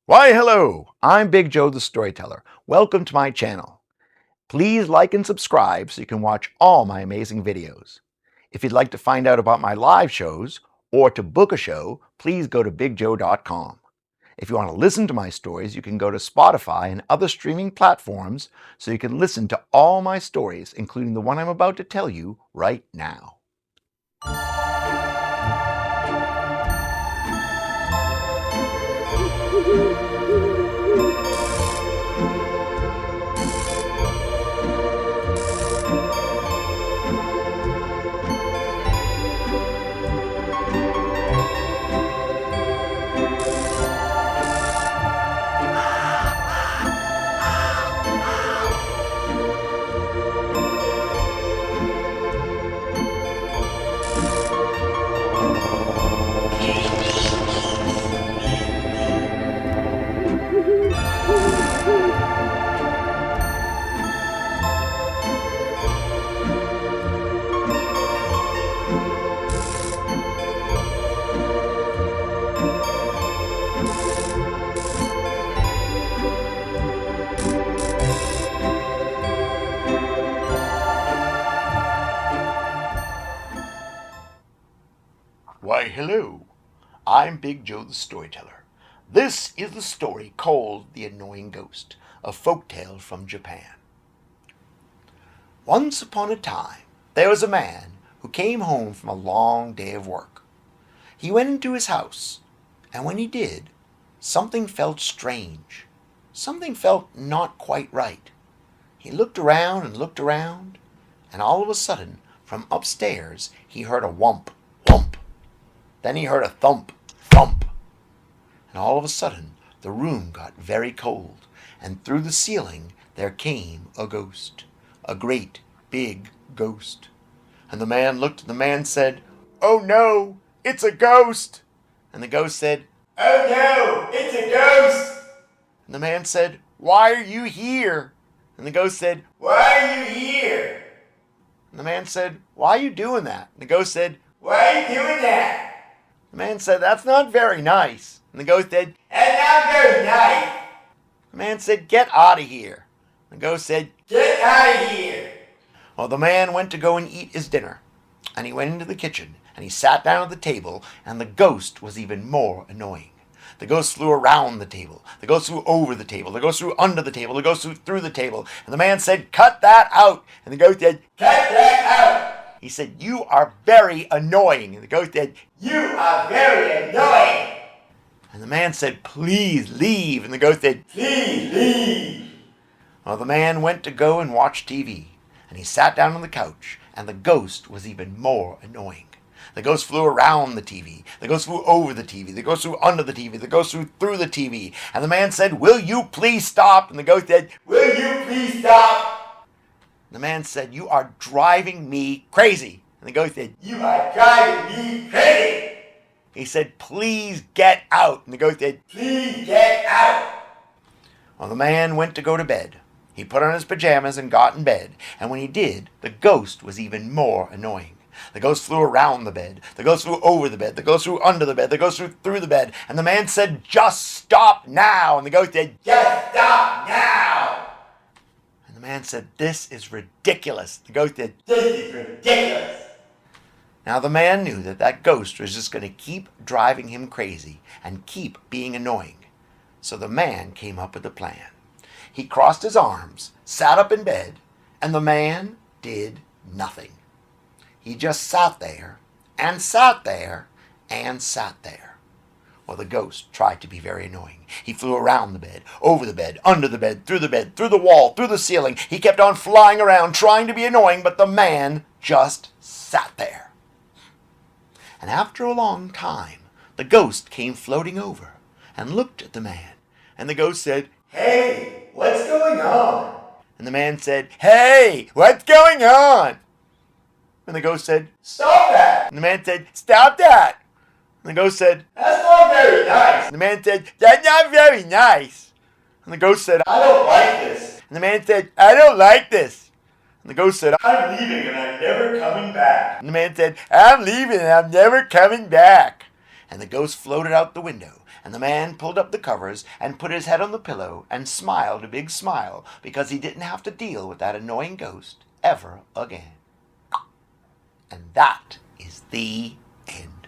Why, hello! I'm Big Joe the Storyteller. Welcome to my channel. Please like and subscribe so you can watch all my amazing videos. If you'd like to find out about my live shows or to book a show, please go to bigjoe.com. If you want to listen to my stories, you can go to Spotify and other streaming platforms so you can listen to all my stories, including the one I'm about to tell you right now. Why, hello. I'm Big Joe the Storyteller. This is the story called The Annoying Ghost, a folktale from Japan. Once upon a time, there was a man who came home from a long day of work. He went into his house, and when he did, something felt strange. Something felt not quite right. He looked around, and all of a sudden, from upstairs, he heard a whump, whump. Then he heard a thump, thump. And all of a sudden, the room got very cold, and through the ceiling there came a ghost, a great big ghost. And the man looked, and the man said, "Oh no, it's a ghost!" And the ghost said, "Oh no, it's a ghost!" And the man said, "Why are you here?" And the ghost said, "Why are you here?" And the man said, "Why are you doing that?" And the ghost said, "Why are you doing that?" The man said, "That's not very nice." And the ghost said, "That's not very nice." The man said, "Get out of here." The ghost said, "Get out of here." Well, the man went to go and eat his dinner. And he went into the kitchen, and he sat down at the table, and the ghost was even more annoying. The ghost flew around the table. The ghost flew over the table. The ghost flew under the table. The ghost flew through the table. And the man said, "Cut that out." And the ghost said, "Cut that out." He said, "You are very annoying." And the ghost said, "You are very annoying." And the man said, "Please leave." And the ghost said, "Please leave." Well, the man went to go and watch TV. And he sat down on the couch. And the ghost was even more annoying. The ghost flew around the TV. The ghost flew over the TV. The ghost flew under the TV. The ghost flew through the TV. And the man said, "Will you please stop?" And the ghost said, "Will you please stop?" The man said, "You are driving me crazy." And the ghost said, "You are driving me crazy." He said, "Please get out." And the ghost said, "Please get out." Well, the man went to go to bed. He put on his pajamas and got in bed. And when he did, the ghost was even more annoying. The ghost flew around the bed. The ghost flew over the bed. The ghost flew under the bed. The ghost flew through the bed. And the man said, "Just stop now." And the ghost said, "Just stop now." And the man said, "This is ridiculous." The ghost said, "This is ridiculous." Now the man knew that that ghost was just going to keep driving him crazy and keep being annoying. So the man came up with a plan. He crossed his arms, sat up in bed, and the man did nothing. He just sat there and sat there and sat there. Well, the ghost tried to be very annoying. He flew around the bed, over the bed, under the bed, through the wall, through the ceiling. He kept on flying around, trying to be annoying, but the man just sat there. And after a long time, the ghost came floating over and looked at the man. And the ghost said, "Hey, what's going on?" And the man said, "Hey, what's going on?" And the ghost said, "Stop that." And the man said, "Stop that." And the ghost said, "That's not very nice." And the man said, "That's not very nice." And the ghost said, "I don't like this." And the man said, "I don't like this." And the ghost said, "I'm leaving and I'm never coming back." And the man said, "I'm leaving and I'm never coming back." And the ghost floated out the window. And the man pulled up the covers and put his head on the pillow and smiled a big smile because he didn't have to deal with that annoying ghost ever again. And that is the end.